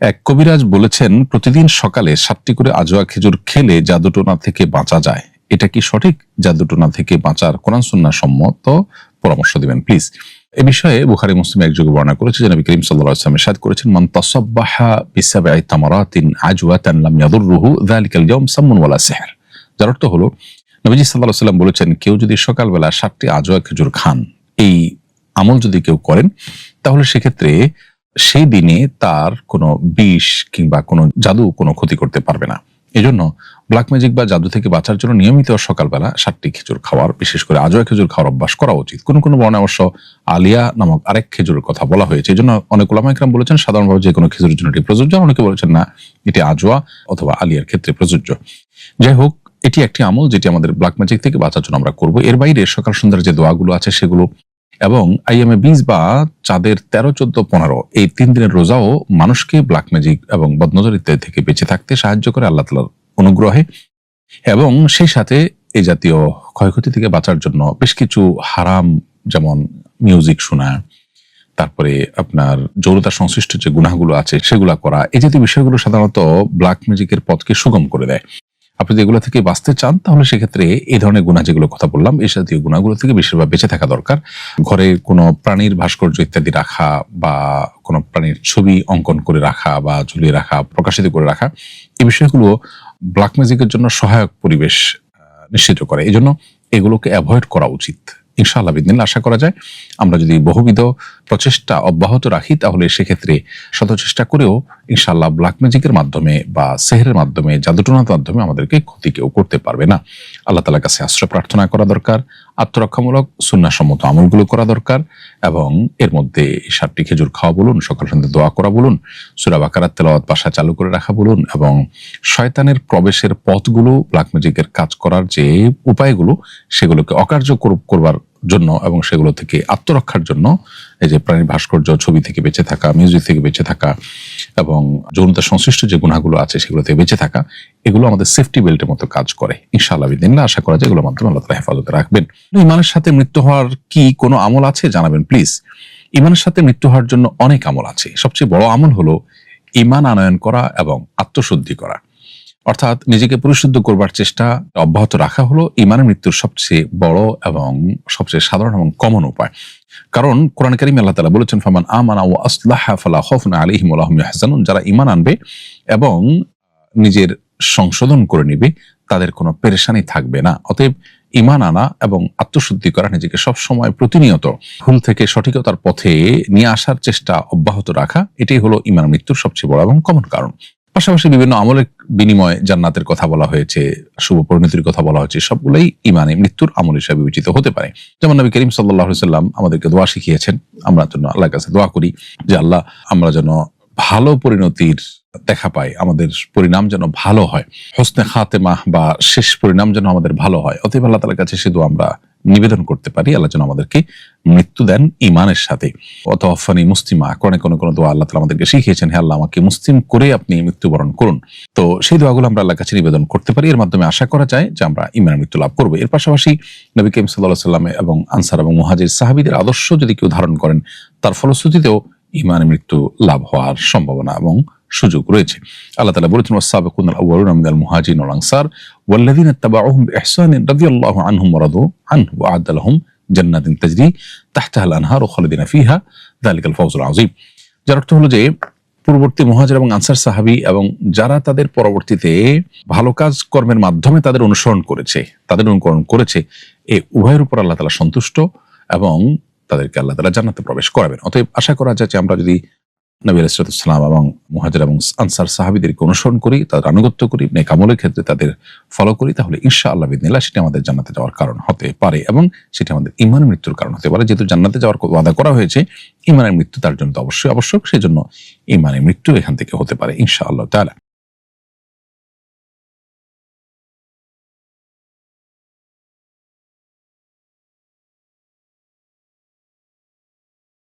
এক কবিরাজ বলেছেন প্রতিদিন সকালে 7টি করে আজোয়া খেজুর খেলে জাদুটোনা থেকে বাঁচা যায়। এটা কি সঠিক? জাদুটোনা থেকে বাঁচার কোরআন সুন্নাহ সম্মত পরামর্শ দিবেন প্লিজ। এ বিষয়ে বুখারী মুসলিম একযোগে বর্ণনা করেছে যে নবী করিম সাল্লাল্লাহু আলাইহি ওয়াসাল্লাম ইরশাদ করেছেন, মান তাসাব্বাহা বিসাবঈ তামারাতিন আজওয়াতান লাম ইয়াদুররুহু যালিকাল ইয়াওম সামুন ওয়ালা সিহর। যার অর্থ হলো নবীজি সাল্লাল্লাহু আলাইহি ওয়াসাল্লাম বলেছেন, কেউ যদি সকালবেলা 7টি আজওয়া খেজুর খান, এই আমল যদি কেউ করেন, তাহলে সেক্ষেত্রে সেই দিনে তার কোনো বিষ কিংবা কোনো জাদু কোনো ক্ষতি করতে পারবে না। এজন্য ব্ল্যাক ম্যাজিক বা জাদু থেকে বাঁচার জন্য নিয়মিত সকালবেলা 7টি খেজুর খাওয়ার, বিশেষ করে আজওয়া খেজুর খাওয়ার অভ্যাস করা উচিত। কোন কোন বর্ণায় অবশ্য আলিয়া নামক আরেক খেজুরের কথা বলা হয়েছে। এজন্য অনেক উলামা ইকরাম বলেছেন সাধারণভাবে যে কোনো খেজুরের জন্য এটি প্রযোজ্য, অনেকে বলেছেন না, এটি আজওয়া অথবা আলিয়ার ক্ষেত্রে প্রযোজ্য। যাই হোক, এটি একটি আমল যেটি আমাদের ব্ল্যাক ম্যাজিক থেকে বাঁচার জন্য আমরা করব। এর বাইরে সকাল সন্ধ্যার যে দোয়াগুলো আছে সেগুলো এবং আইএমএ 20 বা চাঁদের 13, 14, 15 এই 3 দিনের রোজাও মানুষকে ব্ল্যাক ম্যাজিক এবং বদনজর ইত্যাদি থেকে বেঁচে থাকতে সাহায্য করে আল্লাহ তাআলার অনুগ্রহে। এবং সেই সাথে এই জাতীয় ক্ষয়ক্ষতি থেকে বাঁচার জন্য বেশ কিছু হারাম, যেমন মিউজিক শোনা, তারপরে আপনার যৌনতা সংশ্লিষ্ট যে গুনাহগুলো আছে সেগুলা করা, এই জাতীয় বিষয়গুলো সাধারণত ব্ল্যাক ম্যাজিকের পথকে সুগম করে দেয়। আপনি যদি এগুলো থেকে বাঁচতে চান তাহলে সেক্ষেত্রে এই ধরনের গুনাহ যেগুলো কথা বললাম, এই জাতীয় গুনাহগুলো থেকে বেশিরভাগ বেঁচে থাকা দরকার। ঘরে কোনো প্রাণীর ভাস্কর্য ইত্যাদি রাখা বা কোনো প্রাণীর ছবি অঙ্কন করে রাখা বা ঝুলিয়ে রাখা, প্রকাশিত করে রাখা, এই বিষয়গুলো ব্ল্যাক ম্যাজিকের জন্য সহায়ক পরিবেশ নিশ্চিত করে। এই জন্য এগুলোকে অ্যাভয়েড করা উচিত। ইনশাআল্লাহ বিদিনিল্লাহ আশা করা যায় আমরা যদি বহুবিধ প্রচেষ্টা অব্যাহত রাখি তাহলে সেক্ষেত্রে শত চেষ্টা করেও ইনশাআল্লাহ ব্ল্যাক ম্যাজিকের মাধ্যমে বা সেহরের মাধ্যমে, জাদুটোনার মাধ্যমে আমাদেরকে ক্ষতি কেউ করতে পারবে না। আল্লাহ তাআলার কাছে আশ্রয় প্রার্থনা করা দরকার, আত্মরক্ষামূলক সুন্নাহসম্মত আমলগুলো করা দরকার এবং এর মধ্যে 7টি খেজুর খাওয়া বলুন, সকাল সন্ধ্যা দোয়া করা বলুন, সূরা বাকারাত তেলাওয়াত বাসায় চালু করে রাখা বলুন এবং শয়তানের প্রবেশের পথগুলো, ব্ল্যাক ম্যাজিকের কাজ করার যে উপায়গুলো সেগুলোকে অকার্যকর করবার জন্য এবং সেগুলো থেকে আত্মরক্ষার জন্য এই যে প্রাণীর ভাস্কর্য, ছবি থেকে বেঁচে থাকা, মিউজিক থেকে বেঁচে থাকা এবং যৌনতা সংশ্লিষ্ট যে গুনাহগুলো আছে সেগুলো থেকে বেঁচে থাকা, এগুলো আমাদের সেফটি বেল্টের মতো কাজ করে। ইনশাআল্লাহ বিদিনিল্লাহ আশা করা যায় এগুলোর মাধ্যমে আল্লাহ তাআলা হেফাজতে রাখবেন। ঈমানের সাথে মৃত্যু হওয়ার কি কোনো আমল আছে জানাবেন প্লিজ। ঈমানের সাথে মৃত্যু হওয়ার জন্য অনেক আমল আছে। সবচেয়ে বড় আমল হলো ঈমান আনয়ন করা এবং আত্মশুদ্ধি করা, অর্থাৎ নিজেকে পরিশুদ্ধ করবার চেষ্টা অব্যাহত রাখা হলো ঈমানের মৃত্যুর সবচেয়ে বড় এবং সবচেয়ে সাধারণ এবং কমন উপায়। কারণ কোরআন কারীমে আল্লাহ তাআলা বলেছেন, ফামান আমানা ওয়া আসলাহা ফালা খাউফুন আলাইহিম ওয়া লাহুম ইয়াহজানুন। যারা ঈমান আনবে এবং নিজের সংশোধন করে নেবে তাদের কোনো পেরেশানি থাকবে না। অতএব ঈমান আনা এবং আত্মশুদ্ধি করা, নিজেকে সব সময় প্রতিনিয়ত ভুল থেকে সঠিকতার পথে নিয়ে আসার চেষ্টা অব্যাহত রাখা, এটাই হলো ঈমান মৃত্যুর সবচেয়ে বড় এবং কমন কারণ। পাশাপাশি বিভিন্ন আমলের বিনিময়ে জান্নাতের কথা বলা হয়েছে, শুভ পরিণতির কথা বলা হয়েছে, সবগুলোই ঈমানে মৃত্যুর আমল হিসেবে বিবেচিত হতে পারে। যেমন নবী করিম সাল্লাল্লাহু আলাইহি ওয়াসাল্লাম আমাদেরকে দোয়া শিখিয়েছেন, আমরা যেন আল্লাহর কাছে দোয়া করি যে আল্লাহ আমরা যেন ভালো পরিণতির দেখা পাই, আমাদের পরিণাম যেন ভালো হয়, হোসনে খাতেমা বা শেষ পরিণাম যেন আমাদের ভালো হয়। অতএব আল্লাহ তাআলার কাছে সে দোয়া আমরা নিবেদন করতে পারি, আল্লাহ যেন আমাদেরকে মৃত্যু দেন ঈমানের সাথে। ওয়াতাওয়াফানি মুসলিমা, কোন দোয়া আল্লাহ তাআলা আমাদেরকে শিখিয়েছেন, হে আল্লাহ আমাকে মুসলিম করে আপনি মৃত্যুবরণ করুন। তো সেই দোয়াগুলো আমরা আল্লাহর কাছে নিবেদন করতে পারি, এর মাধ্যমে আশা করা যায় যে আমরা ঈমানের মৃত্যু লাভ করব। এর পাশাপাশি নবী করিম সাল্লাল্লাহু আলাইহি ওয়াসাল্লাম এবং আনসার এবং মুহাজির সাহাবীদের আদর্শ যদি কেউ ধারণ করেন তার ফলশ্রুতিতেও ঈমানের মৃত্যু লাভ হওয়ার সম্ভাবনা এবং সুযোগ রয়েছে। আল্লাহ তাআলা বলেছেন, ওয়াস-সাবিকুনাল আউয়ালুনা মিনাল মুহাজিরিন ওয়াল আনসার ওয়াল্লাযিনা ইত্তাবাউহুম বিইহসানিন রাদিয়াল্লাহু আনহুম ওয়া রাদু আনহু ওয়া আ'আদ্দা লাহুম জান্নাতিন তাজরি তাহতাহাল আনহারু খালিদিনা ফিহা যালিকাল ফাওজুল আযীম। যার অর্থ হলো যে পূর্ববর্তী মুহাজির এবং আনসার সাহাবী এবং যারা তাদের পরবর্তীতে ভালো কাজ কর্মের মাধ্যমে তাদের অনুকরণ করেছে, এই উভয়ের উপর আল্লাহ তাআলা সন্তুষ্ট এবং তাদেরকে আল্লাহ তাআলা জান্নাতে প্রবেশ করাবেন। অতএব আশা করা যায় যে আমরা যদি নবী আলাইহিস সালাম এবং মুহাজির এবং আনসার সাহাবীদেরকে অনুসরণ করি, তাদের আনুগত্য করি, নেক আমলের ক্ষেত্রে তাদের ফলো করি, তাহলে ইনশাআল্লাহ বিদিনিল্লাহ সেটা আমাদের জান্নাতে যাওয়ার কারণ হতে পারে এবং সেটা আমাদের ঈমানের মৃত্যুর কারণ হতে পারে। যেহেতু জান্নাতে যাওয়ার ওয়াদা করা হয়েছে, ঈমানের মৃত্যু তার জন্য অবশ্যই আবশ্যক, সেজন্য ঈমানের মৃত্যু এখান থেকে হতে পারে ইনশাআল্লাহ তাআলা।